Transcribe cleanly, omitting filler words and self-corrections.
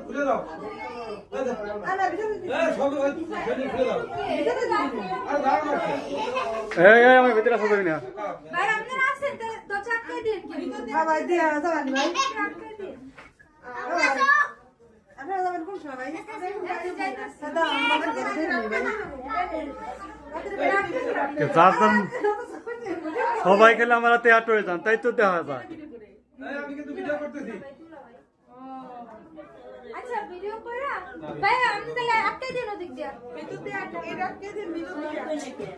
খুলে দাও আমি ভিতরে আসতে পারি না ভাই আপনারা আছেন তো চাকরি দিন ভাই দিয়া যাবেন ভাই আপনারা যাবেন কোন সময় ভাই দাদা আমাদের দেখতে সবাই খেলে আমার হাতে আট হয়ে যান তাই তো দেখা যায় আমি কিন্তু ভিডিও করতেছি আচ্ছা ভিডিও করা ভাই আপনি তাহলে আটকে দিন ওদিক দিয়ে ভিতর দিয়ে এটা আটকে দিন ভিতর দিয়ে